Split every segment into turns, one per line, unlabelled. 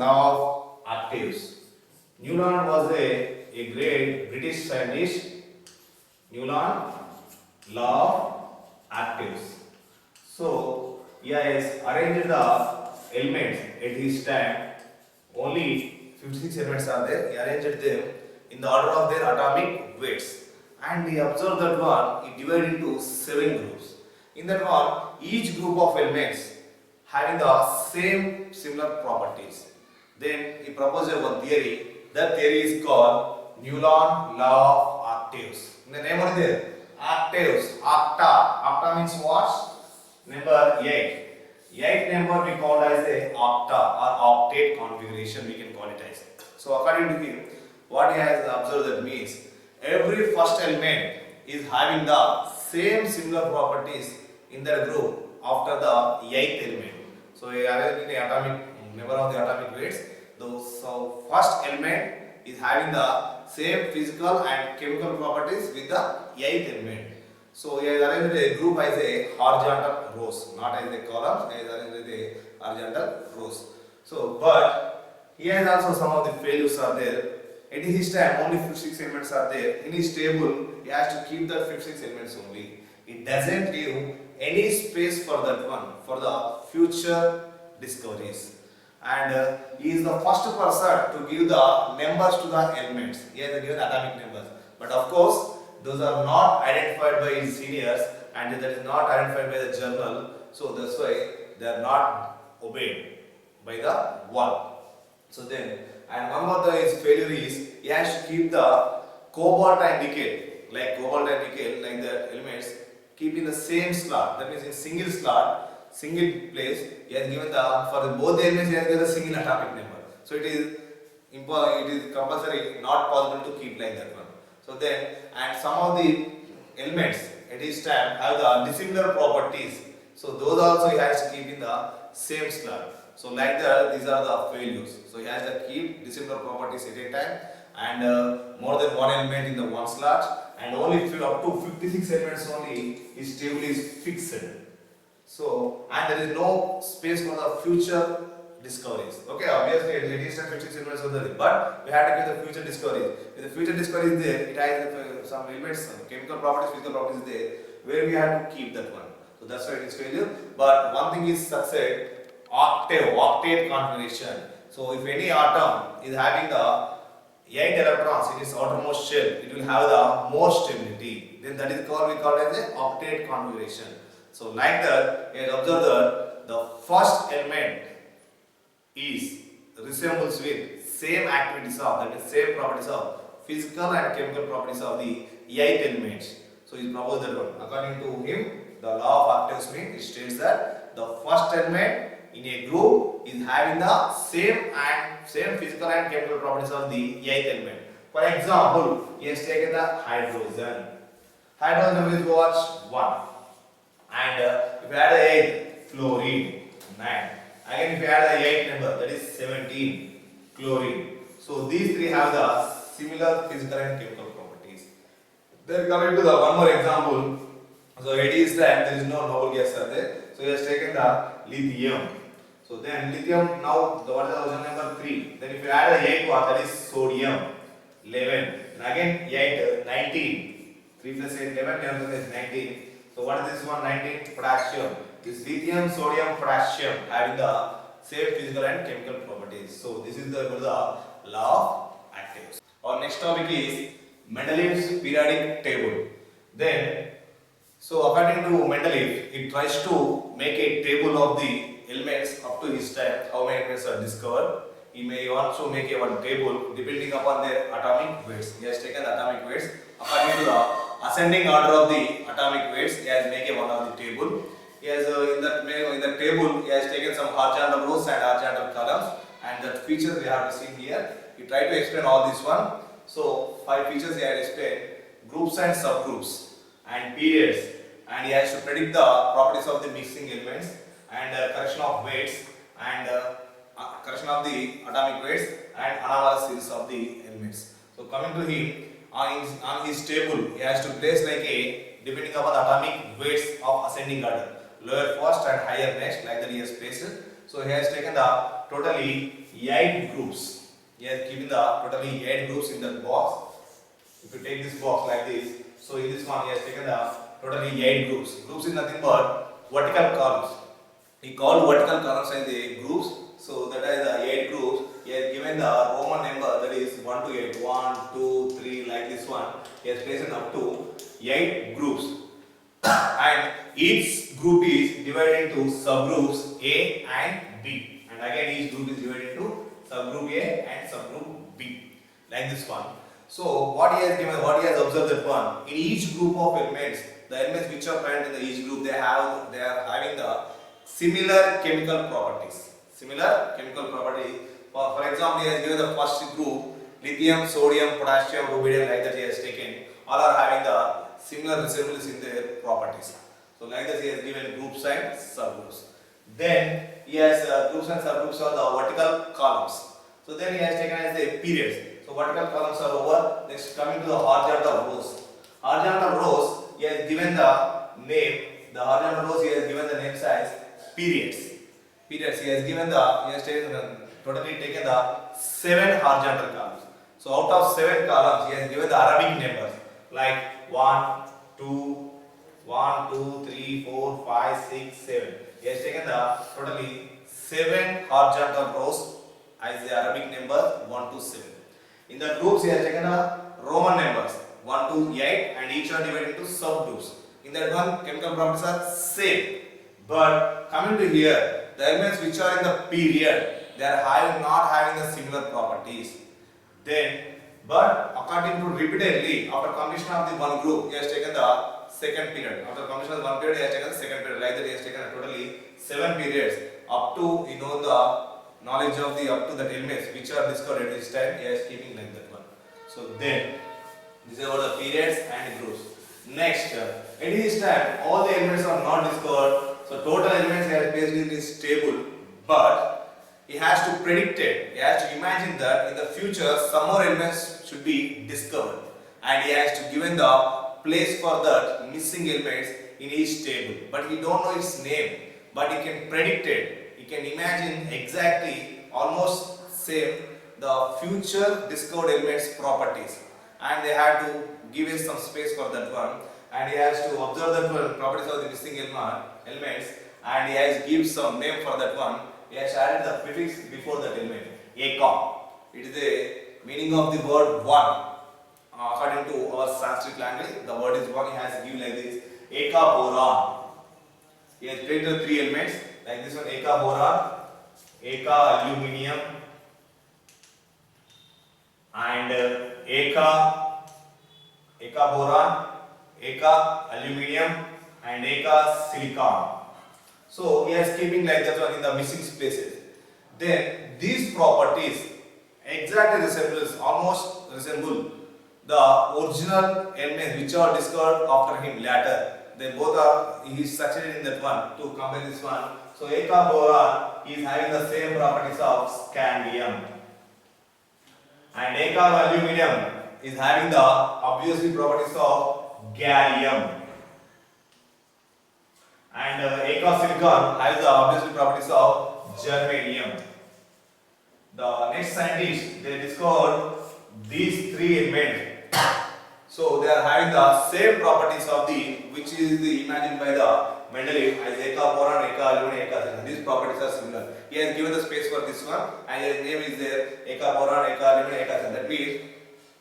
law of actives. Newland was a great British scientist. Newland, law of actives. So he has arranged the elements at his time. Only 56 elements are there. He arranged them in the order of their atomic weights. And he observed that one, he divided into 7 groups. In that one, each group of elements having the same similar properties. Then he proposed one theory. That theory is called Newland law of octaves. In the name of there, octaves, octa. Octa means what? Number 8. 8 number we call as a octa or octave configuration, we can call it as. So according to him, what he has observed that means every first element is having the same similar properties in their group after the 8th element. So he arranged the atomic number of the atomic weights. So first element is having the same physical and chemical properties with the 8th element. So he has arranged a group as a horizontal rows, not as a column. He has arranged a horizontal rows. So, but he has also some of the failures are there. At his time, only 56 elements are there. In his table, he has to keep the 56 elements only. It doesn't leave any space for that one, for the future discoveries. And he is the first person to give the numbers to the elements. He has given atomic numbers. But of course, those are not identified by his seniors and that is not identified by the journal. So that's why they are not obeyed by the world. So then, and one of his failure is he has to keep the cobalt and nickel, like cobalt and nickel, like the elements, keep in the same slot. That means in single slot, single place. He has given the for both the elements he has given a single atomic number. So it is compulsory, not possible to keep like that one. So then, and some of the elements at his time have the dissimilar properties. So those also he has to keep in the same slot. So like that, these are the failures. So he has to keep dissimilar properties at a time and more than one element in the one slot and only up to 56 elements only his table is fixed. So, and there is no space for the future discoveries. Okay, obviously it is 56 elements on the but we have to give the future discoveries. If the future discovery is there, it has some elements, some chemical properties, physical properties there, where we have to keep that one. So that's why it is failure. But one thing is success, octave configuration. So if any atom is having the 8 electrons in its outermost shell, it will have the more stability. Then that is called, we call it as an octave configuration. So like that, he has observed that the first element is resembles with same activities of, that means same properties of physical and chemical properties of the 8 elements. So he proposed that one. According to him, the law of octaves means it states that the first element in a group is having the same physical and chemical properties of the 8th element. For example, he has taken the hydrogen. Hydrogen is what? 1. And if you add the 8, fluorine, 9. Again, if you add the 8 number, that is 17, chlorine. So these three have the similar physical and chemical properties. Then coming to the one more example. So it is that there is no noble gas are there. So he has taken the lithium. So then lithium now the what is the version number 3. Then if you add the 8 one, that is sodium, 11. And again 8, 19. 3 plus 8, 11, 11 plus 19. So what is this one? 19, potassium. This lithium, sodium, potassium having the same physical and chemical properties. So this is the law of actives. Our next topic is Mendeleev's periodic table. Then, so according to Mendeleev, he tries to make a table of the elements up to his time, how many elements are discovered. He may also make a one table depending upon their atomic weights. He has taken the atomic weights. According to the ascending order of the atomic weights, he has made a one of the table. He has in the table he has taken some horizontal rows and horizontal columns, and that features we have seen here. He tried to explain all this one. So 5 features he has explained: groups and subgroups, and periods, and he has to predict the properties of the mixing elements, and correction of weights, and correction of the atomic weights, and analysis of the elements. So coming to him, on his table, he has to place like a depending upon the atomic weights of ascending order, lower first and higher next, like that he has placed. So he has taken the totally 8 groups. He has given the totally 8 groups in the box. If you take this box like this, so in this one he has taken the totally 8 groups. Groups is nothing but vertical columns. He called vertical columns as the groups. So that is the 8 groups. He has given the Roman number, that is 1 to 8. 1, 2, 3, like this one. He has placed up to 8 groups. And each group is divided into subgroups A and B. And again each group is divided into subgroup A and subgroup B. Like this one. So what he has given, what he has observed that one, in each group of elements, the elements which are present in each group, they are having the similar chemical properties. Similar chemical properties. For example, he has given the first group, lithium, sodium, potassium, rubidium, like that he has taken. All are having the similar resemblance in their properties. So like that he has given groups and subgroups. Then he has groups and subgroups are the vertical columns. So then he has taken as the periods. So vertical columns are over. Next coming to the horizontal rows. Horizontal rows, he has given the name. The horizontal rows he has given the names as periods. Periods he has given the, he has totally taken the 7 horizontal columns. So out of 7 columns he has given the Arabic numbers like 1, 2, 1, 2, 3, 4, 5, 6, 7. He has taken the totally 7 horizontal rows as the Arabic number 1 to 7. In the groups he has taken the Roman numbers 1 to 8 and each are divided into subgroups. In that one chemical properties are same. But coming to here, the elements which are in the period, they are not having the similar properties. Then, but according to repeatedly, after completion of the one group, he has taken the second period. After completion of one period, he has taken the second period. Like that, he has taken totally 7 periods up to the knowledge of the up to the elements which are discovered at this time. He is keeping like that one. So then, this is about the periods and groups. Next, at this time, all the elements are not discovered. So total elements he has placed in this table, but he has to predict it. He has to imagine that in the future some more elements should be discovered, and he has to given the place for that missing elements in each table. But he don't know its name, but he can predict it. He can imagine exactly, almost same the future discovered elements properties, and they have to give us some space for that one. And he has to observe the properties of the missing elements, and he has give some name for that one. He has added the prefix before that element, eka. It is the meaning of the word one. According to our Sanskrit language, the word is one. He has given like this, eka boron. He has created the 3 elements like this one, eka boron, eka aluminium, and eka boron, eka aluminium, and eka silicon. So he is keeping like that one in the missing spaces. Then these properties exactly almost resemble the original elements which are discovered after him later. They both are, he is succeeded in that one to compare this one. So eka boron is having the same properties of scandium, and eka aluminium is having the obviously properties of gallium, and eka silicon has the obviously properties of germanium. The next scientists, they discovered these 3 elements. So they are having the same properties of the, which is the imagined by the Mendeleev as eka boron, eka aluminium, eka silicon. These properties are similar. He has given the space for this one, and his name is there, eka boron, eka aluminium, eka silicon. That means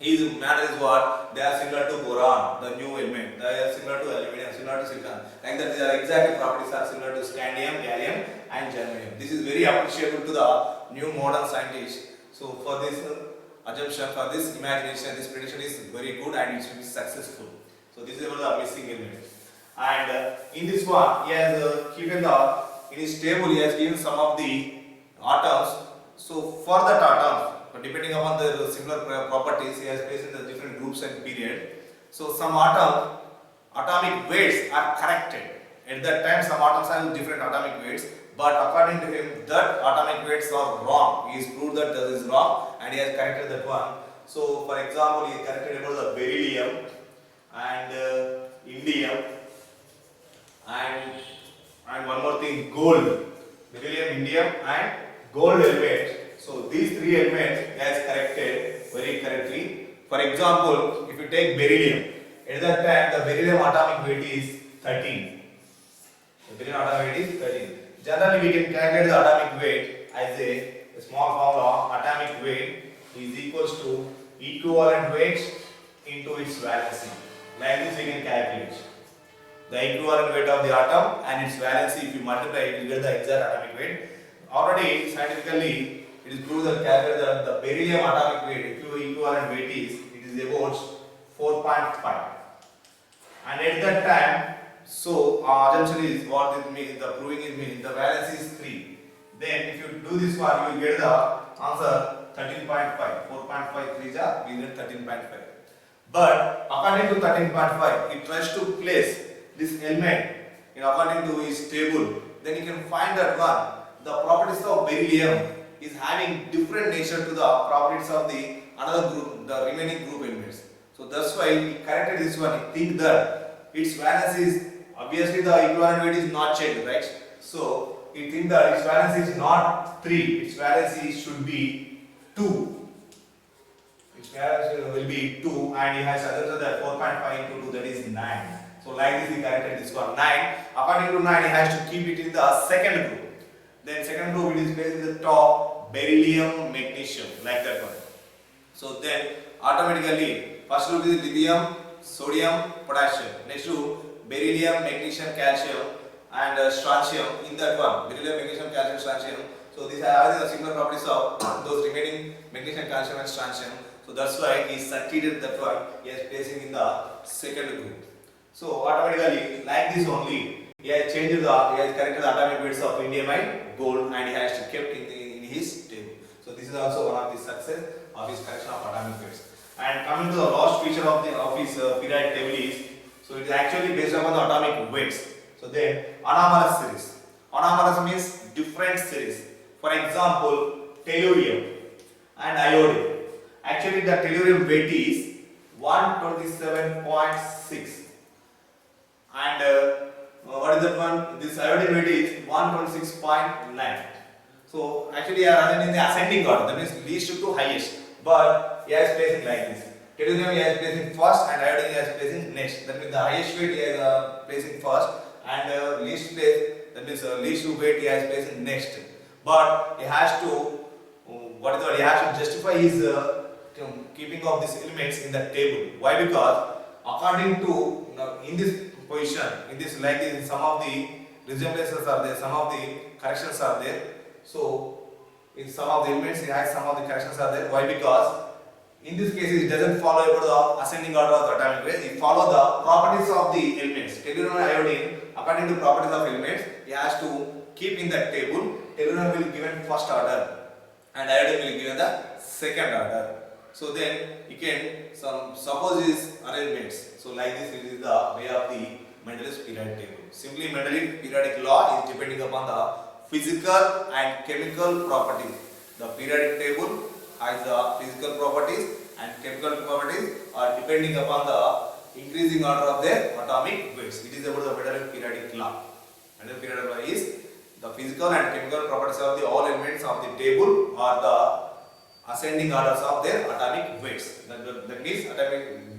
his matter is what? They are similar to boron, the new element. They are similar to aluminium, similar to silicon. Like that, their exact properties are similar to scandium, gallium, and germanium. This is very appreciable to the new modern scientists. So for this assumption, for this imagination, this prediction is very good and it should be successful. So this is about the missing element. And in this one, he has given the, in his table he has given some of the atoms. So for that atom, depending upon the similar properties, he has placed in the different groups and period. So some atomic weights are corrected. At that time, some atoms have different atomic weights, but according to him, that atomic weights are wrong. He has proved that this is wrong, and he has corrected that one. So, for example, he corrected about the beryllium and indium, and one more thing, gold. Beryllium, indium, and gold element. So these three elements he has corrected very correctly. For example, if you take beryllium, at that time the beryllium atomic weight is 13. The beryllium atomic weight is 13. Generally, we can calculate the atomic weight as a small formula. Atomic weight is equals to equivalent weight into its valency. Like this, we can calculate the equivalent weight of the atom and its valency. If you multiply, you will get the exact atomic weight. Already, scientifically, it is proved that calculate the beryllium atomic weight, equivalent weight is about 4.5. And at that time, so assumption is what it means, the proving it means the valence is 3. Then if you do this one, you will get the answer 13.5. 4.5 3 ja, we get 13.5. But according to 13.5, it tries to place this element in according to his table. Then you can find that one, the properties of beryllium is having different nature to the properties of the another group, the remaining group elements. So that's why he corrected this one. He think that its valence is obviously the equivalent weight is not changed, right? So he think that its valence is not 3, its valence should be 2. Its valence will be 2, and he has suggested that 4.5 into 2, that is 9. So like this he corrected this one 9. According to 9, he has to keep it in the second group. Then second group it is placed in the top, beryllium, magnesium, like that one. So then automatically first group is lithium, sodium, potassium. Next group beryllium, magnesium, calcium and strontium. In that one, beryllium, magnesium, calcium, strontium. So these are the similar properties of those remaining magnesium, calcium and strontium. So that's why he succeeded that one. He is placing in the second group. So automatically, like this only, he has corrected the atomic weights of indium and gold, and he has kept in his table. So this is also one of the success of his correction of atomic weights. And coming to the last feature of his periodic table is, so it is actually based upon the atomic weights. So then anomalous series. Anomalous means different series. For example, tellurium and iodine. Actually, the tellurium weight is 127.6, and what is that one? This iodine weight is 126.9. So actually, they are in the ascending order. That means least to highest. But he is placing like this. Tellurium he is placing first, and iodine he is placing next. That means the highest weight he is placing first, and least place, that means least weight he is placing next. But he has to he has to justify his keeping of these elements in the table. Why? Because according to in this position, in this like this, some of the resemblances are there, some of the corrections are there. So in some of the elements it has some of the corrections are there. Why? Because in this case it doesn't follow about the ascending order of the atomic weight. It follows the properties of the elements. Tellurium and iodine, according to properties of elements, he has to keep in that table. Tellurium will be given first order, and iodine will be given the second order. So then you can suppose these arrangements. So like this is the way of the Mendel's periodic table. Simply Mendel's periodic law is depending upon the physical and chemical properties. The periodic table has the physical properties and chemical properties are depending upon the increasing order of their atomic weights. It is about the Mendel's periodic law. Mendel's periodic law is the physical and chemical properties of the all elements of the table are the ascending orders of their atomic weights. That means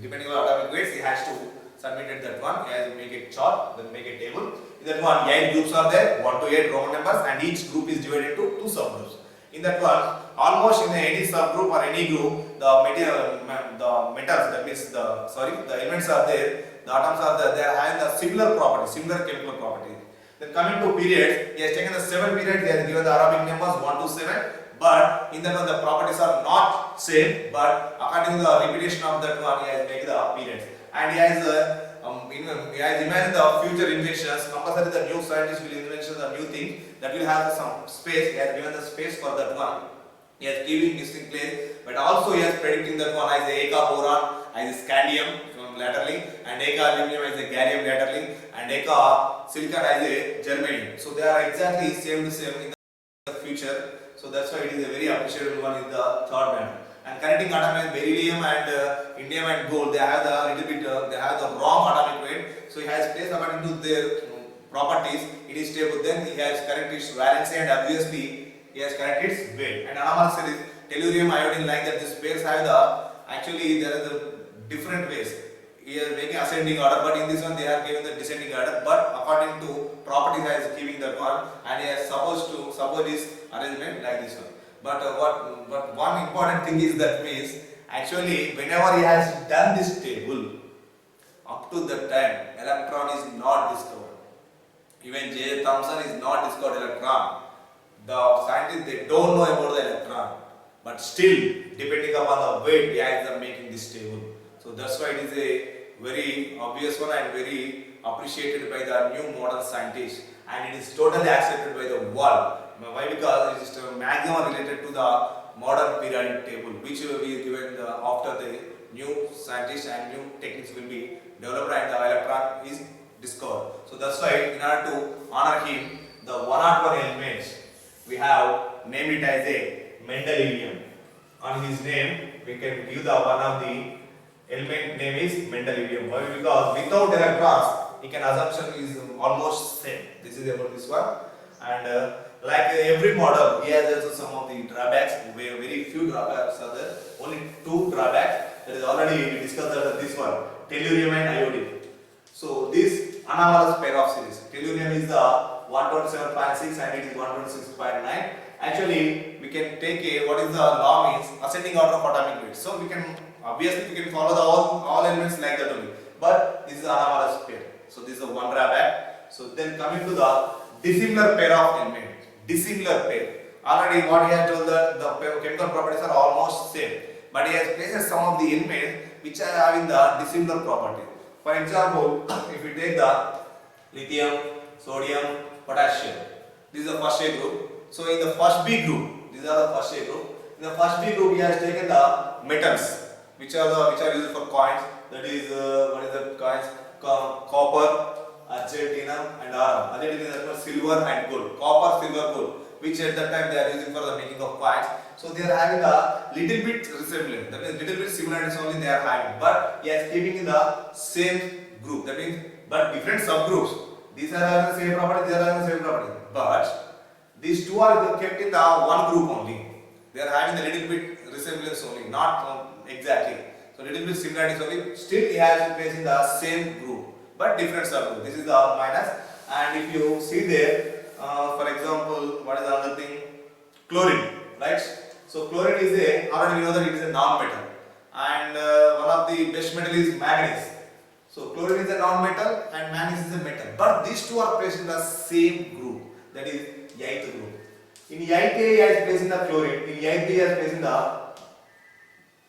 depending on atomic weights, he has to submit that one. He has to make a chart, then make a table. In that one, 8 groups are there, 1 to 8 Roman numbers, and each group is divided into 2 subgroups. In that one, almost in any subgroup or any group, the metals, that means the elements are there, the atoms are there, they are having the similar properties, similar chemical properties. Then coming to periods, he has taken the 7 periods, he has given the Arabic numbers 1 to 7. But in that one the properties are not same, but according to the repetition of that one he has made the periods, and he has imagined the future inventions. Compulsory the new scientist will invent the new thing that will have some space. He has given the space for that one. He has given missing place, but also he has predicting that one as a Eka boron, as a scandium laterally, and Eka aluminum as a gallium laterally, and Eka silicon as a germanium. So they are exactly same in the future. So that's why it is a very appreciable one in the third manner. And connecting atoms, beryllium and indium and gold, they have the little bit, they have the wrong atomic weight. So he has placed according to their properties in his table. Then he has corrected its valency, and obviously he has corrected its weight. And anomalous series, tellurium, iodine, like that, these pairs have the, actually there are the different ways. He is making ascending order, but in this one they are giving the descending order, but according to properties I is giving that one, and he is supposed to support his arrangement like this one. But one important thing is that means actually whenever he has done this table, up to the time electron is not discovered. Even J. Thomson is not discovered electron. The scientists, they don't know about the electron, but still depending upon the weight, they are making this table. So that's why it is a very obvious one and very appreciated by the new modern scientists, and it is totally accepted by the world. Why? Because it is maximum related to the modern periodic table, which will be given after the new scientists and new techniques will be developed and the electron is discovered. So that's why in order to honor him, the 101 elements we have named it as a Mendelevium. On his name we can give the one of the element name is Mendelevium. Why? Because without electrons, he can assumption is almost same. This is about this one, and like every model, he has also some of the drawbacks. Where very few drawbacks are there. Only two drawbacks. That is already we discussed that this one, tellurium and iodine. So this anomalous pair of series, tellurium is the 127.6 and it is 126.9. Actually, we can take a what is the law means ascending order of atomic weight. So we can obviously we can follow the all elements like that only. But this is anomalous pair. So this is the one drawback. So then coming to the dissimilar pair of element. Dissimilar pair. Already what he has told that the chemical properties are almost same, but he has placed some of the elements which are having the dissimilar property. For example, if we take the lithium, sodium, potassium, this is the first A group. So in the first B group, these are the first A group. In the first B group, he has taken the metals, which are used for coins. That is what is the coins? Copper, Argentina and iron. Argentina is silver and gold. Copper, silver, gold, which at that time they are using for the making of coins. So they are having a little bit resemblance. That means little bit similarities only they are having. But he is keeping in the same group. That means but different subgroups. These are having the same property. They are having the same property. But these two are kept in the one group only. They are having a little bit resemblance only, not exactly. So little bit similarities only. Still he has placed in the same group, but different subgroup. This is the minus. And if you see there, for example, what is the other thing? Chlorine, right? So chlorine is already we know that it is a non-metal, and one of the best metal is manganese. So chlorine is a non-metal and manganese is a metal. But these two are placed in the same group, that is 8th group. In 8th A, he has placed in the chlorine. In 8th B, he has placed in the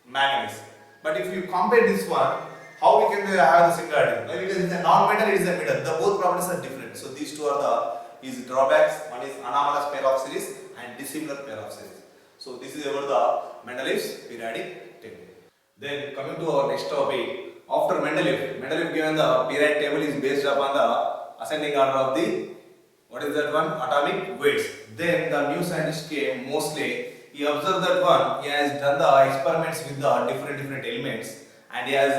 manganese. But if you compare this one, how we can have the similarity? Like it is a non-metal, it is a metal. The both properties are different. So these two are the his drawbacks. One is anomalous pair of series and dissimilar pair of series. So this is about the Mendeleev's periodic table. Then coming to our next topic, after Mendeleev given the periodic table is based upon the ascending order of the what is that one? Atomic weights. Then the new scientist came mostly. He observed that one. He has done the experiments with the different elements, and he has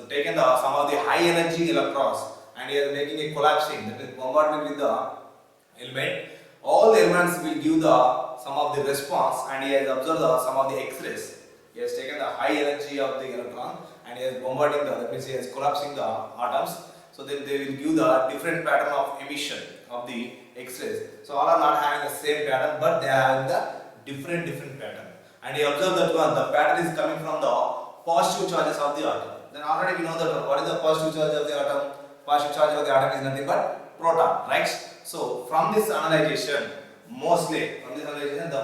taken some of the high energy electrons, and he is making a collapsing, that is bombardment with the element. All the elements will give some of the response, and he has observed some of the X-rays. He has taken the high energy of the electron and he is bombarding that means he is collapsing the atoms. So then they will give the different pattern of emission of the X-rays. So all are not having the same pattern, but they are having the different pattern. And he observed that one, the pattern is coming from the positive charges of the atom. Then already we know that what is the positive charge of the atom? Positive charge of the atom is nothing but proton, right? So from this analyzation, the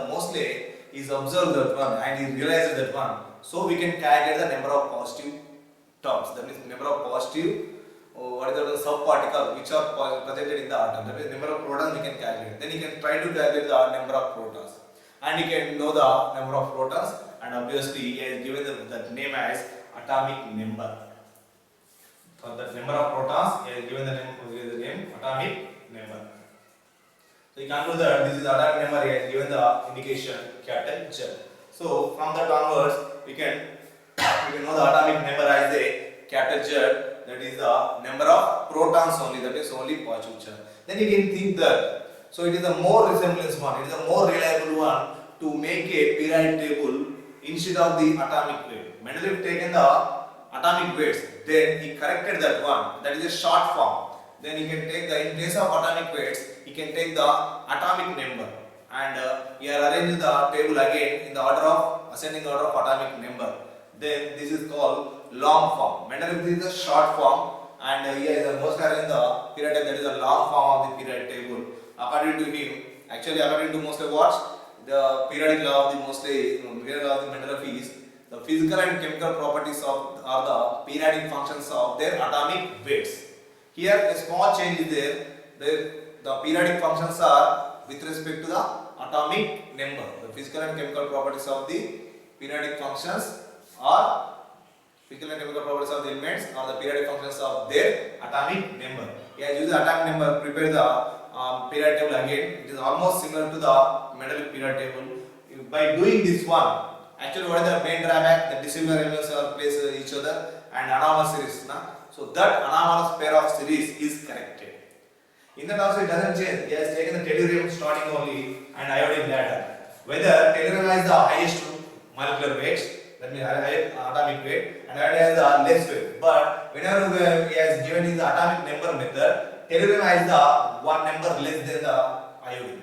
mostly is observed that one and he realized that one. So we can calculate the number of positive terms. That means number of positive what is the subparticle which are presented in the atom. That means number of protons we can calculate. Then you can try to calculate the number of protons, and you can know the number of protons, and obviously he has given that name as atomic number. For the number of protons, he has given the name atomic number. So you conclude that this is the atomic number. He has given the indication capital Z. So from that onwards, we can know the atomic number as a capital Z. That is the number of protons only. That is only positive charge. Then you can think that So it is a more resemblance one, it is a more reliable one to make a periodic table instead of the atomic weight. Mendeleev taken the atomic weights, then he corrected that one, that is a short form. Then he can take the, in place of atomic weights, he can take the atomic number, and he has arranged the table again in the order of ascending order of atomic number. Then this is called long form. Mendeleev is a short form, and he has most arranged the periodic table, that is a long form of the periodic table. According to him, actually according to mostly what the periodic law of the periodic law of the Mendeleev is the physical and chemical properties of are the periodic functions of their atomic weights. Here a small change is there. The periodic functions are with respect to the atomic number. The physical and chemical properties of the periodic functions are physical and chemical properties of the elements are the periodic functions of their atomic number. He has used the atomic number, prepare the periodic table again. It is almost similar to the Mendeleev periodic table. By doing this one, actually what is the main drawback? The dissimilar elements are placed each other and anomalous series. So that anomalous pair of series is corrected. In that also it doesn't change. He has taken the tellurium starting only and iodine later. Whether tellurium has the highest molecular weight, that means atomic weight, and iodine has the less weight. But whenever he has given in the atomic number method, tellurium has the one number less than the iodine.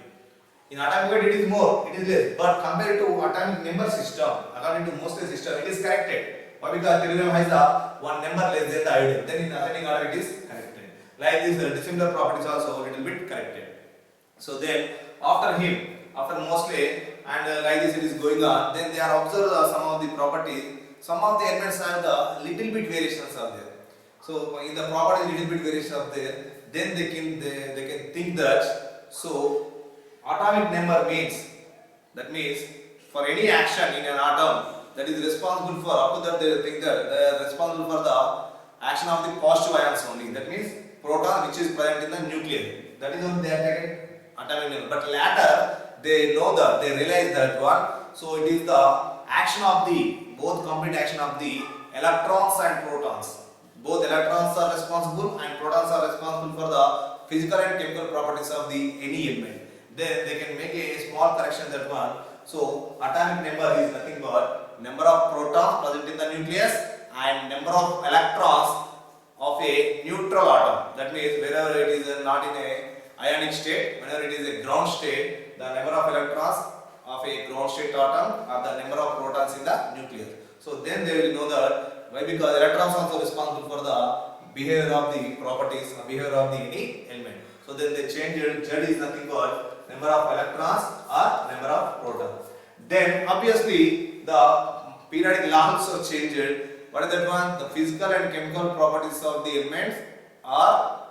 In atomic weight it is more, it is less. But compared to atomic number system, according to most system, it is corrected. Why? Because tellurium has the one number less than the iodine. Then in ascending order it is corrected. Like this, dissimilar properties also a little bit corrected. So then after him, after mostly and like this it is going on, then they are observed some of the properties. Some of the elements have the little bit variations are there. So in the properties little bit variations are there. Then they can think that so atomic number means, that means for any action in an atom that is responsible for, up to that they think that they are responsible for the action of the positive ions only. That means proton which is present in the nucleus. That is only they are taken atomic number. But later they know that, they realize that one. So it is the action of the, both complete action of the electrons and protons. Both electrons are responsible and protons are responsible for the physical and chemical properties of the any element. Then they can make a small correction that one. So atomic number is nothing but number of protons present in the nucleus and number of electrons of a neutral atom. That means wherever it is not in a ionic state, whenever it is a ground state, the number of electrons of a ground state atom are the number of protons in the nucleus. So then they will know that. Why? Because electrons are also responsible for the behavior of the properties, behavior of the any element. So then they change it. Z is nothing but number of electrons or number of protons. Then obviously the periodic law also changed. What is that one? The physical and chemical properties of the elements are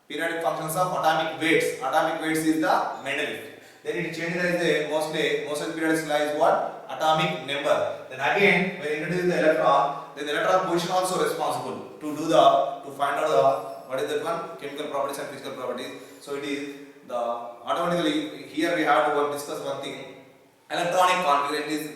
periodic functions of atomic weights. Atomic weights is the Mendeleev. Then it changes as a mostly most of the periodic law is what? Atomic number. Then again when you introduce the electron, then the electron position also responsible to do the, to find out the, what is that one? Chemical properties and physical properties. So it is the automatically here we have to discuss one thing. Electronic configuration is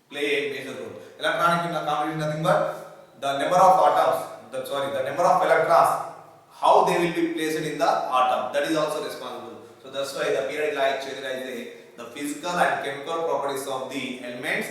play a major role. Electronic configuration is nothing but the number of atoms, the number of electrons, how they will be placed in the atom, that is also responsible. So that's why the periodic law is changed as the physical and chemical properties of the elements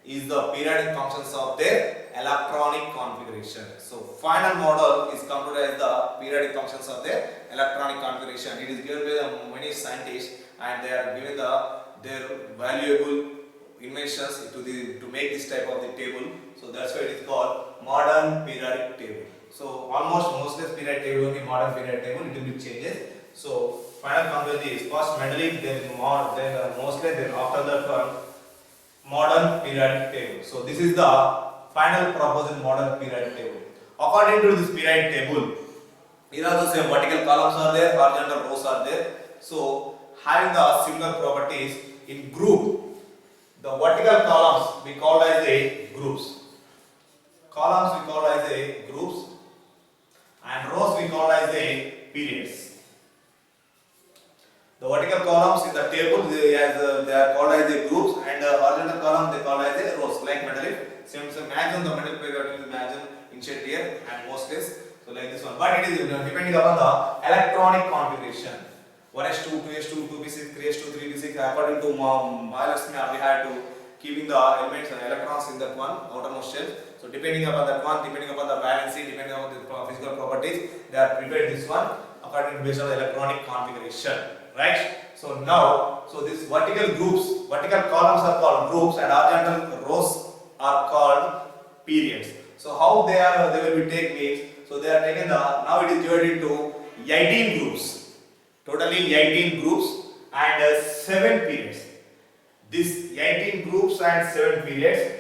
is the periodic functions of their electronic configuration. So final model is computed as the periodic functions of their electronic configuration. It is given by the many scientists and they are given their valuable inventions to make this type of the table. So that's why it is called modern periodic table. So almost mostly periodic table, only modern periodic table, it will be changes. So final conclusion is first Mendeleev, then mostly, then after that one modern periodic table. So this is the final proposed modern periodic table. According to this periodic table, here also same vertical columns are there, horizontal rows are there. So having the similar properties in group, the vertical columns we call as a groups. Columns we call as a groups and rows we call as a periods. The vertical columns in the table they are called as the groups and the horizontal column they call as the rows like Mendeleev. Same maximum the Mendeleev period is maximum initial here and most case. So like this one. But it is depending upon the electronic configuration.
1s2, 2s2, 2p6, 3s2, 3p6. According to Euler's map, we had to keeping the elements and electrons in that one outermost shell. So depending upon that one, depending upon the valency, depending upon the physical properties, they are prepared this one according to based on the electronic configuration, right? So now, so these vertical groups, vertical columns are called groups and horizontal rows are called periods. So how they will be taken means, so they are taken now it is divided into 18 groups, totally 18 groups and 7 periods. These 18 groups and 7 periods.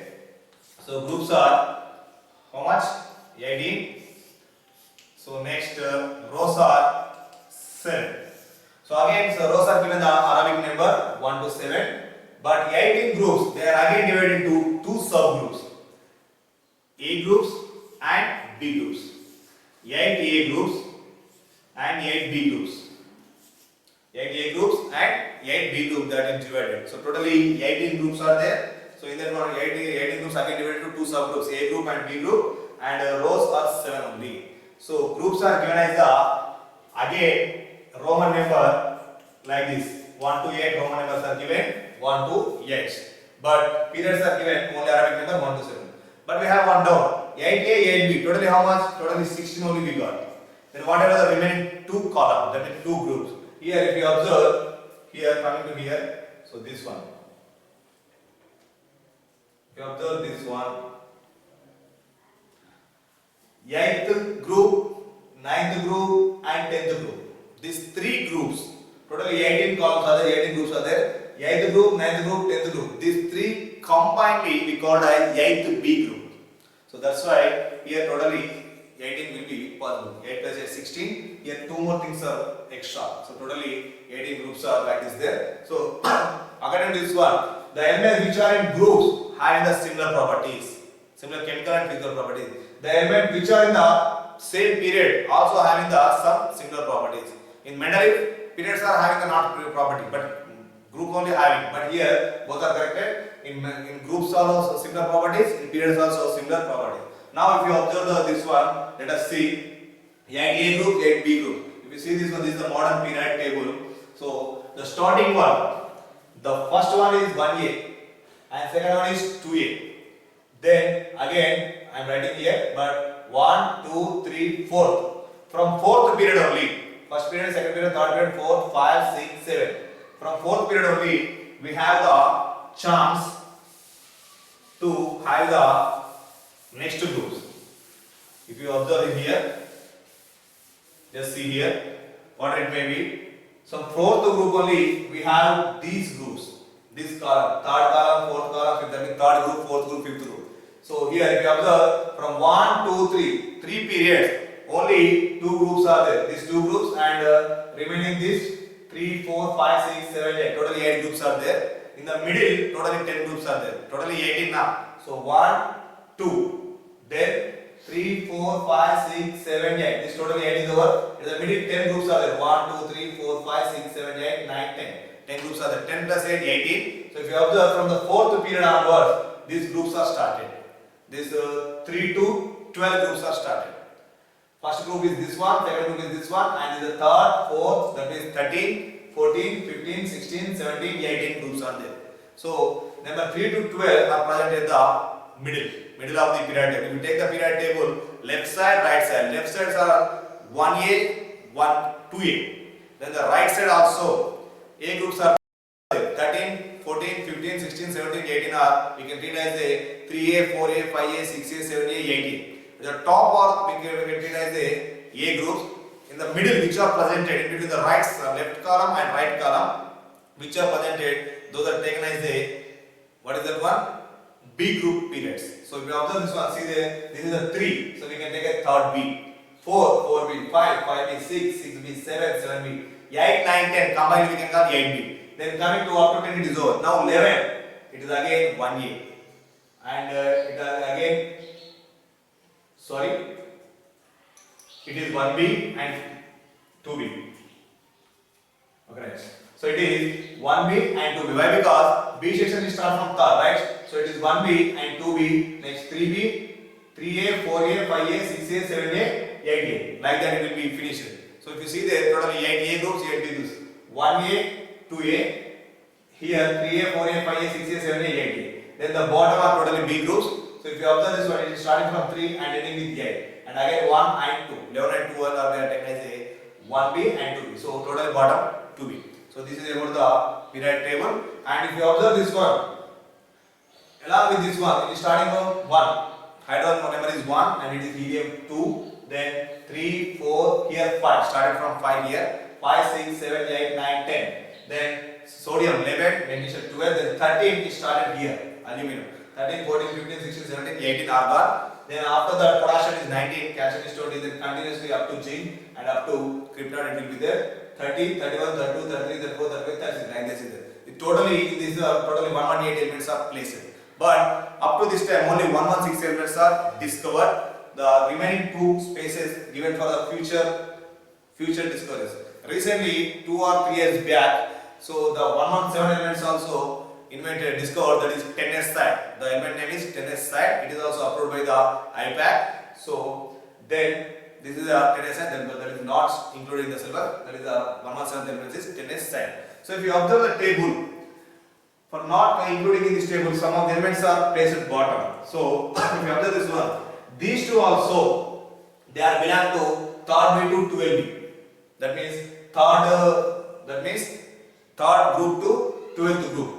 So groups are how much? 18. So next rows are 7. So again, so rows are given the Arabic number 1 to 7. But 18 groups, they are again divided into 2 subgroups. A groups and B groups. 8 A groups and 8 B groups. 8 A groups and 8 B groups that is divided. So totally 18 groups are there. So in that one 18 groups again divided into 2 subgroups, A group and B group, and rows are 7 only. So groups are given as the again Roman number like this. 1 to 8 Roman numbers are given 1 to 8. But periods are given only Arabic number 1 to 7. But we have one doubt. 8A, 8B. Totally how much? Totally 16 only we got. Then what are the remaining 2 columns? That means 2 groups. Here if you observe, here coming to here, so this one. If you observe this one, 8th group, 9th group and 10th group. These 3 groups, totally 18 columns are there, 18 groups are there. 8th group, 9th group, 10th group. These 3 combinedly we call as 8th B group. So that's why here totally 18 will be possible. 8 plus 8 16. Here 2 more things are extra. So totally 18 groups are like this there. So according to this one, the elements which are in groups having the similar properties, similar chemical and physical properties. The elements which are in the same period also having the some similar properties. In Mendeleev, periods are having the not property, but group only having. But here both are corrected. In groups also similar properties, in periods also similar properties. Now if you observe this one, let us see 8A group, 8B group. If you see this one, this is the modern periodic table. So the starting one, the first one is 1A and second one is 2A. Then again I am writing here, but 1, 2, 3, 4. From 4th period only, first period, second period, third period, 4, 5, 6, 7. From 4th period only, we have the chance to have the next groups. If you observe here, just see here what it may be. So 4th group only we have these groups. This column, 3rd column, 4th column, 5th, that means 3rd group, 4th group, 5th group. So here if you observe from 1, 2, 3 periods, only 2 groups are there. These 2 groups and remaining these 3, 4, 5, 6, 7, 8. Totally 8 groups are there. In the middle, totally 10 groups are there. Totally 18 now. So 1, 2, then 3, 4, 5, 6, 7, 8. This totally 8 is over. In the middle, 10 groups are there. 1, 2, 3, 4, 5, 6, 7, 8, 9, 10. 10 groups are there. 10 plus 8, 18. So if you observe from the 4th period onwards, these groups are started. This 3 to 12 groups are started. First group is this one, second group is this one, and the third, fourth, that is 13, 14, 15, 16, 17, 18 groups are there. So number 3 to 12 are present at the middle of the period table. If you take the period table, left side, right side. Left sides are 1A, 2A. Then the right side also, A groups are 13, 14, 15, 16, 17, 18 are, we can read as a 3A, 4A, 5A, 6A, 7A, 18. The top or we can read as A groups. In the middle, which are presented in between the left column and right column, which are presented, those are taken as what is that one? B group periods. So if you observe this one, see this is a 3, so we can take a third B. 4, 4B, 5, 5B, 6, 6B, 7, 7B, 8, 9, 10, combined we can call 8B. Then coming to up to 10 it is over. Now 11, it is again 1A. And it is again, it is 1B and 2B. Okay, so it is 1B and 2B. Why? Because B section is start from third, right? So it is 1B and 2B, next 3B, 3A, 4A, 5A, 6A, 7A, 8A. Like that it will be finished. So if you see there, totally 8A groups, 8B groups. 1A, 2A, here 3A, 4A, 5A, 6A, 7A, 8A. Then the bottom are totally B groups. So if you observe this one, it is starting from 3 and ending with 8. And again 1 and 2. 11 and 12 are there taken as a 1B and 2B. So total bottom 2B. So this is about the periodic table. And if you observe this one, along with this one, it is starting from 1. Hydrogen number is 1 and it is helium 2. Then 3, 4, here 5. Started from 5 here. 5, 6, 7, 8, 9, 10. Then sodium 11, magnesium 12. Then 13 is started here. Aluminum. 13, 14, 15, 16, 17, 18 argon. Then after that potassium is 19, calcium is 20, then continuously up to zinc and up to krypton it will be there. 30, 31, 32, 33, 34, 35, 36, like this is there. Totally, these are totally 118 elements are placed. But up to this time only 116 elements are discovered. The remaining 2 spaces given for the future discoveries. Recently, 2 or 3 years back, so the 117 elements also discovered, that is 10s side. The element name is 10s side. It is also approved by the IPAC. So then this is a 10s side, then that is not included in the syllabus. That is the 117 elements is 10s side. So if you observe the table, for not including in this table, some of the elements are placed at bottom. So if you observe this one, these 2 also they are belong to 3rd B to 12B. That means third group to 12th group.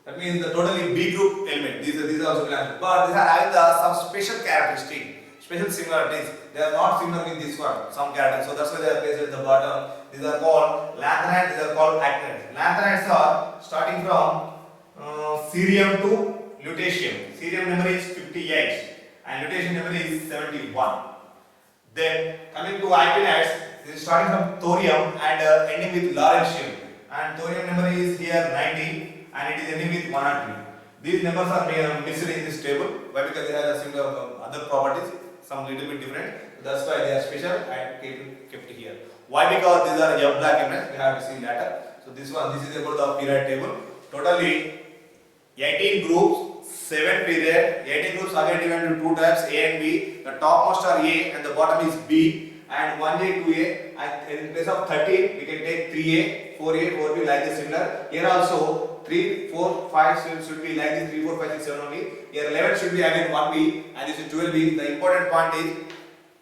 That means the totally B group element. These also belong to. But these are having some special characteristic, special similarities. They are not similar with this one. Some characters. So that's why they are placed at the bottom. These are called lanthanides. These are called actinides. Lanthanides are starting from cerium to lutetium. Cerium number is 58 and lutetium number is 71. Then coming to actinides, this is starting from thorium and ending with lawrencium. And thorium number is here 90 and it is ending with 103. These numbers are missed in this table. Why? Because they have a similar other properties, some little bit different. That's why they are special and kept here. Why? Because these are F black elements. We have to see later. So this is about the period table. Totally 18 groups, 7 period. 18 groups again divided into 2 types, A and B. The topmost are A and the bottom is B. And 1A, 2A, and in place of 13, we can take 3A, 4A, 4B like this similar. Here also 3, 4, 5 should be like this, 3, 4, 5, 6, 7 only. Here 11 should be again 1B and this is 12B. The important point is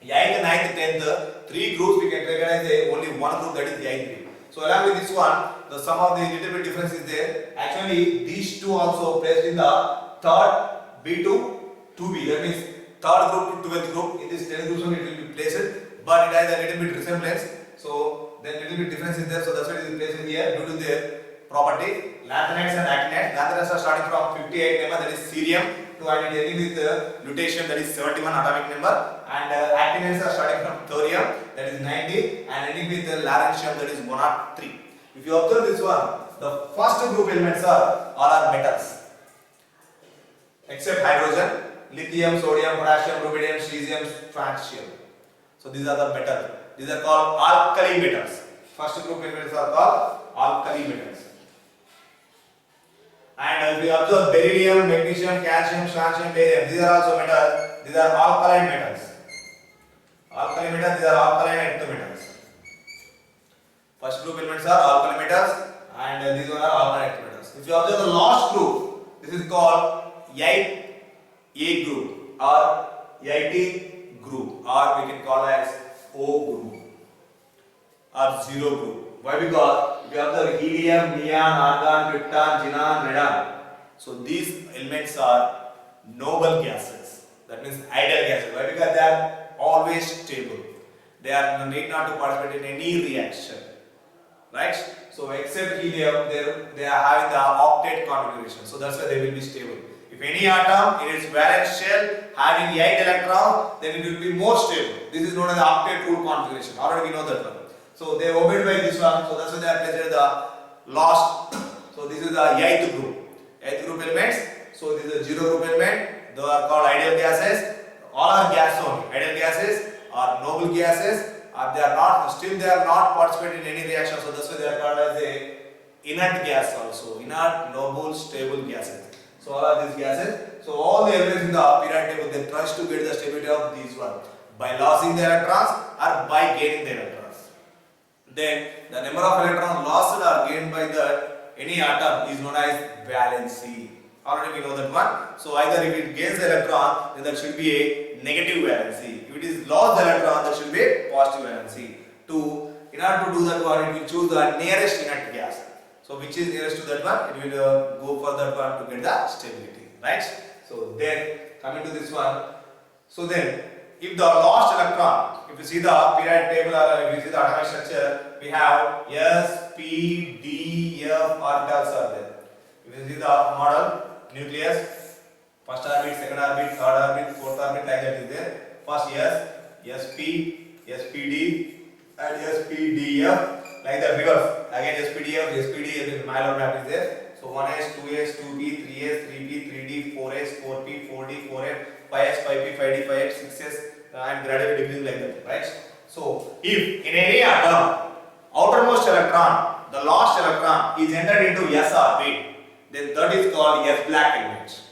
8th, 9th, 10th, 3 groups we can recognize only 1 group, that is the 8th group. So along with this one, the sum of the little bit difference is there. Actually these 2 also placed in the 3rd B to 2B. That means 3rd group to 12th group. In this 10 groups only it will be placed. But it has a little bit resemblance, so then little bit difference is there. So that's why it is placed here due to their property. Lanthanides and actinides. Lanthanides are starting from 58 number, that is cerium, to and ending with lutetium, that is 71 atomic number, and actinides are starting from thorium, that is 90, and ending with lawrencium, that is 103. If you observe this one, the first group elements are all are metals, except hydrogen, lithium, sodium, potassium, rubidium, cesium, francium. So these are the metals. These are called alkali metals. First group elements are called alkali metals. And if we observe beryllium, magnesium, calcium, strontium, barium, these are also metals. These are alkaline metals. Alkali metals, these are alkaline earth metals. First group elements are alkali metals and these are alkaline earth metals. If you observe the last group, this is called A group or 18 group, or we can call as O group or 0 group. Why? Because we observe helium, neon, argon, krypton, xenon, radon. So these elements are noble gases. That means ideal gases. Why? Because they are always stable. They are need not to participate in any reaction. Right? So except helium, they are having the octet configuration. So that's why they will be stable. If any atom in its valence shell having 8 electrons, then it will be more stable. This is known as the octet rule configuration. Already we know that one. So they obeyed by this one. So that's why they are placed at the last. So this is the 8th group. 8th group elements. So this is a 0 group element. They are called ideal gases. All are gas only. Ideal gases are noble gases. They are not participating in any reaction. So that's why they are called as a inert gas also. Inert, noble, stable gases. So all are these gases. So all the elements in the periodic table, they try to get the stability of these one by losing the electrons or by gaining the electrons. then the number of electrons lost or gained by the any atom is known as valency. Already we know that one. So either if it gains the electron, then that should be a negative valency. If it is lost the electron, that should be a positive valency. In order to do that one, it will choose the nearest inert gas. So which is nearest to that one, it will go for that one to get the stability, right? So then coming to this one, so then if the lost electron, if you see the periodic table or if you see the atomic structure, we have S, P, D, F orbitals are there. If you see the model, nucleus, first orbit, second orbit, third orbit, fourth orbit, like that is there. First S, SP, SPD and SPDF, like the reverse. Again SPDF, SPD, Maillard map is there. So 1S, 2S, 2P, 3S, 3P, 3D, 4S, 4P, 4D, 4F, 5S, 5P, 5D, 5F, 6S, and gradually decreasing like that, right? So if in any atom, outermost electron, the lost electron is entered into S orbit, then that is called S black element.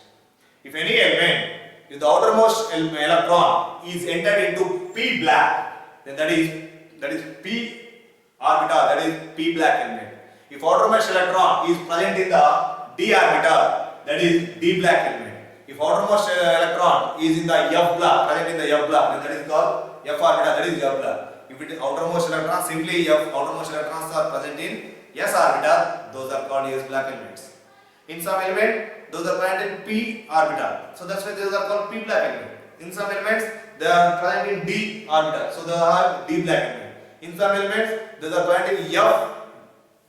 If any element, if the outermost electron is entered into P black, then that is P orbital, that is P black element. If outermost electron is present in the D orbital, that is D black element. If outermost electron is in the F block, present in the F block, then that is called F orbital, that is F block. If it is outermost electron, simply F outermost electrons are present in S orbital, those are called S black elements. In some element, those are present in P orbital, so that's why those are called P black element. In some elements, they are present in D orbital, so they are D black element. In some elements, those are present in F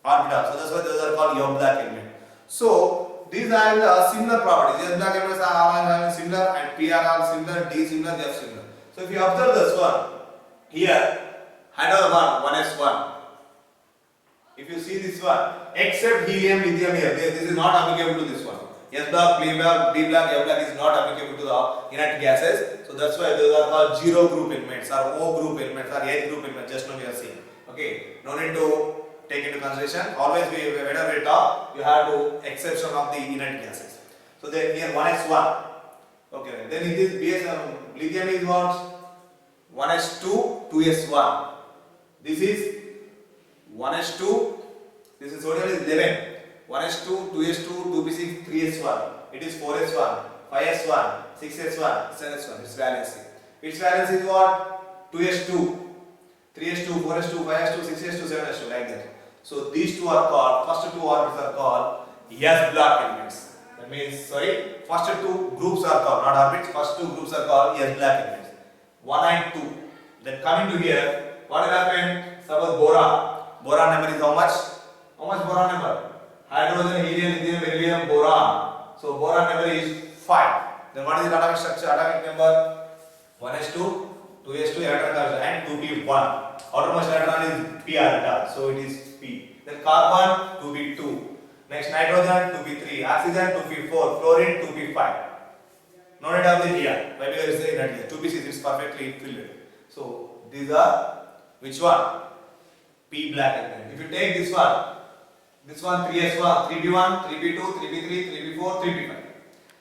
orbital, so that's why those are called F black element. So these are similar properties. S black elements are all having similar, and P are all similar, D similar, F similar. So if you observe this one here, another one, 1s1. If you see this one, except helium, lithium here, this is not applicable to this one. S block, P block, D block, F block is not applicable to the inert gases. So that's why those are called zero group elements or O group elements or H group elements. Just now we are seeing. Okay, no need to take into consideration. Always whenever we talk, you have to exception of the inert gases. So then here 1s1. Okay, then it is BS, lithium is what? 1s2, 2s1. This is 1s2, this is sodium is 11. 1s2, 2s2, 2p6, 3s1. It is 4s1, 5s1, 6s1, 7s1. Its valency. Its valency is what? 2s2, 3s2, 4s2, 5s2, 6s2, 7s2, like that. So these two are called, first two orbits are called S block elements. That means, first two groups are called, not orbits, first two groups are called S black elements. 1 and 2. Then coming to here, what will happen? Suppose boron. Boron number is how much? How much boron number? Hydrogen, helium, lithium, beryllium, boron. So boron number is 5. Then what is the atomic structure? Atomic number 1s2, 2s2, electron and 2p1. Outermost electron is p orbital, so it is p. Then carbon 2p2. Next nitrogen 2p3, oxygen 2p4, fluorine 2p5. No need of the here. Why? Because it is inert here. 2p6 is perfectly filled. So these are which one? P black element. If you take this one 3s1, 3p1, 3p2, 3p3, 3p4, 3p5.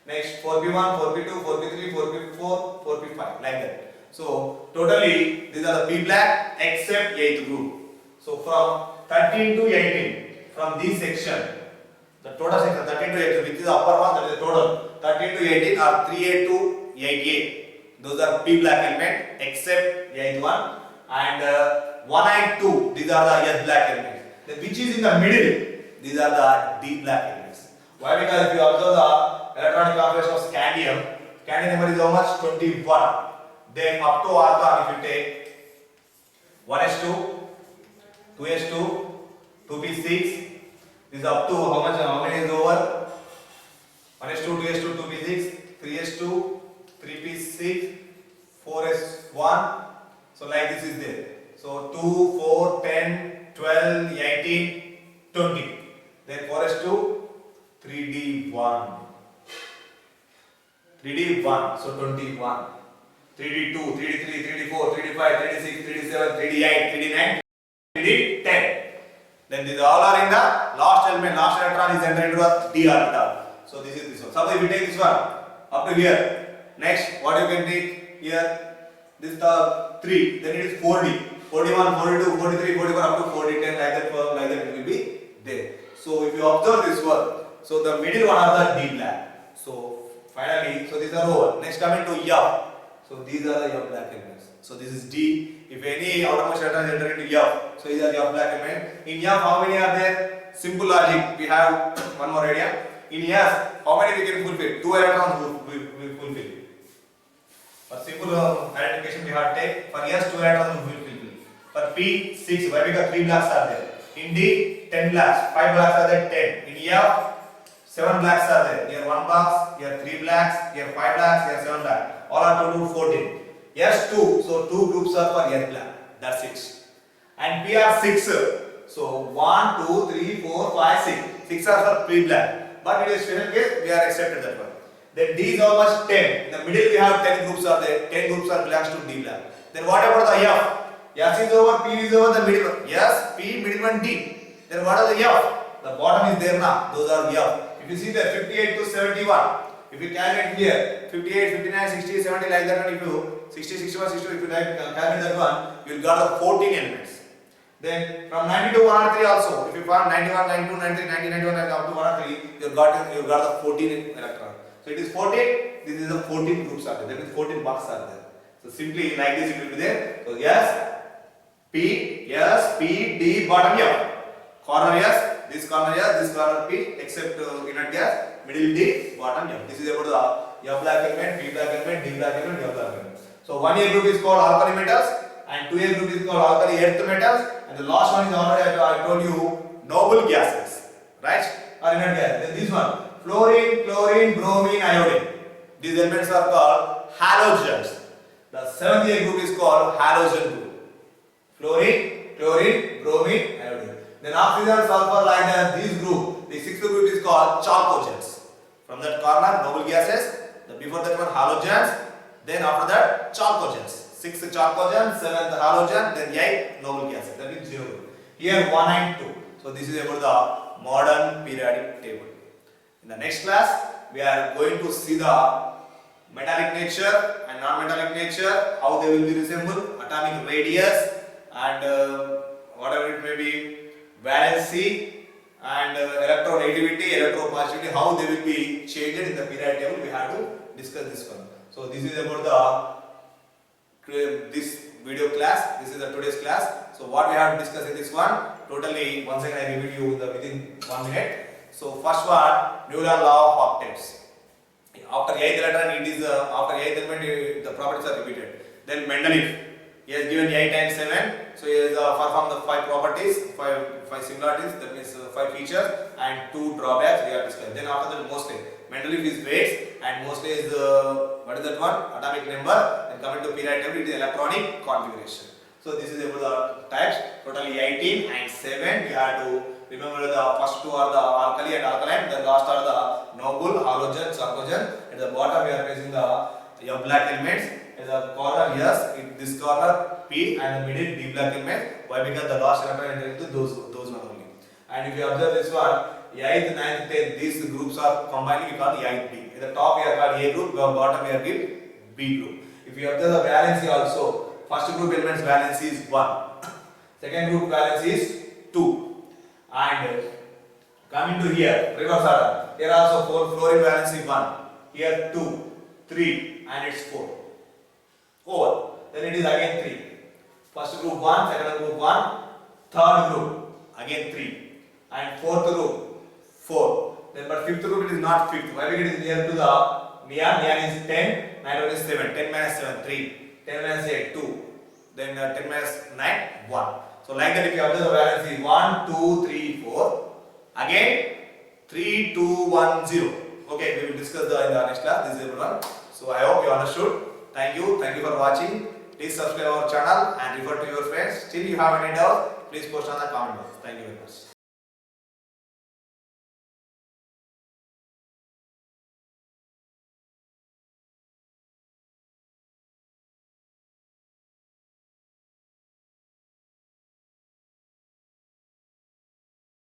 Next 4p1, 4p2, 4p3, 4p4, 4p5, like that. So totally these are the P black except 8th group. So from 13 to 18, from this section, the total section 13 to 18, which is the upper one, that is the total. 13 to 18 are 3A to 8A. Those are P black element except 8th one. And 1 and 2, these are the S black elements. Then which is in the middle, these are the D black elements. Why? Because if you observe the electronic configuration of scandium number is how much? 21. Then up to argon, if you take 1s2, 2s2, 2p6, this is up to how many is over? 1s2, 2s2, 2p6, 3s2, 3p6, 4s1. So like this is there. So 2, 4, 10, 12, 18, 20. Then 4s2, 3d1. 3d1, so 21. 3d2, 3d3, 3d4, 3d5, 3d6, 3d7, 3d8, 3d9, 3d10. Then these all are in the last element. Last electron is entered into the d orbital. So this is this one. Suppose if we take this one up to here. Next, what you can take here? This is the 3. Then it is 4d. 41, 42, 43, 44 up to 4010 like that it will be there. So if you observe this one, so the middle one are the D black. So finally, so these are over. Next coming to F. So these are the F black elements. So this is D. If any outermost electron enter into F, so these are the F black element. In F, how many are there? Simple logic. We have one more idea. In S, how many we can fulfill? 2 electrons we fulfill. For simple identification we have to take. For S, 2 electrons we fulfill. For P, 6. Why? Because 3 blacks are there. In D, 10 blacks. 5 blacks are there. 10. In F, 7 blacks are there. Here 1 box. Here 3 blacks. Here 5 blacks. Here 7 blacks. All are total 14. S2. So 2 groups are for S black. That's it. And P are 6. So 1, 2, 3, 4, 5, 6. 6 are for P black. But in a special case, we are accepted that one. Then D is almost 10. In the middle we have 10 groups are there. 10 groups are belongs to D black. Then what about the F? S is over, P is over, the middle one. Yes, P, middle one, D. Then what are the F? The bottom is there now. Those are F. If you see the 58 to 71, if you calculate here, 58, 59, 60, 70 like that one, if you 60, 61, 62, if you calculate that one, you will got the 14 elements. Then from 90 to 103 also, if you found 91, 92, 93, 90, 91 and up to 103, you got the 14 electrons. So it is 14, this is the 14 groups are there, that means 14 boxes are there. So simply like this it will be there. So S, P, D, bottom F. Corner S, this corner S, this corner P, except inner gas, middle D, bottom F. This is about the F black element, P black element, D black element, F black element. So 1A group is called alkali metals and 2A group is called alkali earth metals and the last one is already I told you noble gases, right? Or inert gas. Then this one, fluorine, chlorine, bromine, iodine. These elements are called halogens. The 7th A group is called halogen group. Fluorine, chlorine, bromine, iodine. Then oxygen, sulfur like that, this group, the 6th group is called chalcogens. From that corner, noble gases, before that one halogens, then after that chalcogens. 6th chalcogen, 7th halogen, then 8th noble gases. That means 0. Here 1 and 2. So this is about the modern periodic table. In the next class, we are going to see the metallic nature and non-metallic nature, how they will be resembled, atomic radius and whatever it may be, valency and electronegativity, electropositivity, how they will be changed in the periodic table. We have to discuss this one. So this is about this video class. This is the today's class. So what we have discussed in this one, totally once again I review you within 1 minute. So first one, Newton law of octets. After 8th electron, it is after 8th element, the properties are repeated. Then Mendeleev, he has given 8 times 7. So he has performed the 5 properties, 5 similarities, that means 5 features and 2 drawbacks we have discussed. Then after that, Mostly. Mendeleev is weights and Mostly is what is that one? Atomic number. And coming to periodic table, it is electronic configuration. So this is about the types. Totally 18 and 7. We have to remember the first 2 are the alkali and alkaline. The last are the noble, halogen, chalcogen. At the bottom we are placing the F black elements. At the corner, yes, this corner P and the middle D black element. Why? Because the last electron enter into those one only. And if you observe this one, 8th, 9th, 10th, these groups are combining, we call the 8th B. At the top we are called A group, bottom we are called B group. If you observe the valency also, first group elements valency is 1. Second group valency is 2. And coming to here, reverse order. Here also 4, fluorine valency 1. Here 2, 3 and it's 4. Over. Then it is again 3. First group 1, second group 1, third group again 3 and fourth group 4. Then but fifth group it is not fifth. Why? Because it is near to the neon. Neon is 10, 9 is 7. 10 minus 7, 3. 10 minus 8, 2. Then 10 minus 9, 1. So like that if you observe the valency 1, 2, 3, 4. Again 3, 2, 1, 0. Okay, we will discuss in the next class. This is everyone. So I hope you understood. Thank you for watching. Please subscribe our channel and refer to your friends. Still you have any doubt, please post on the comment box. Thank you very much.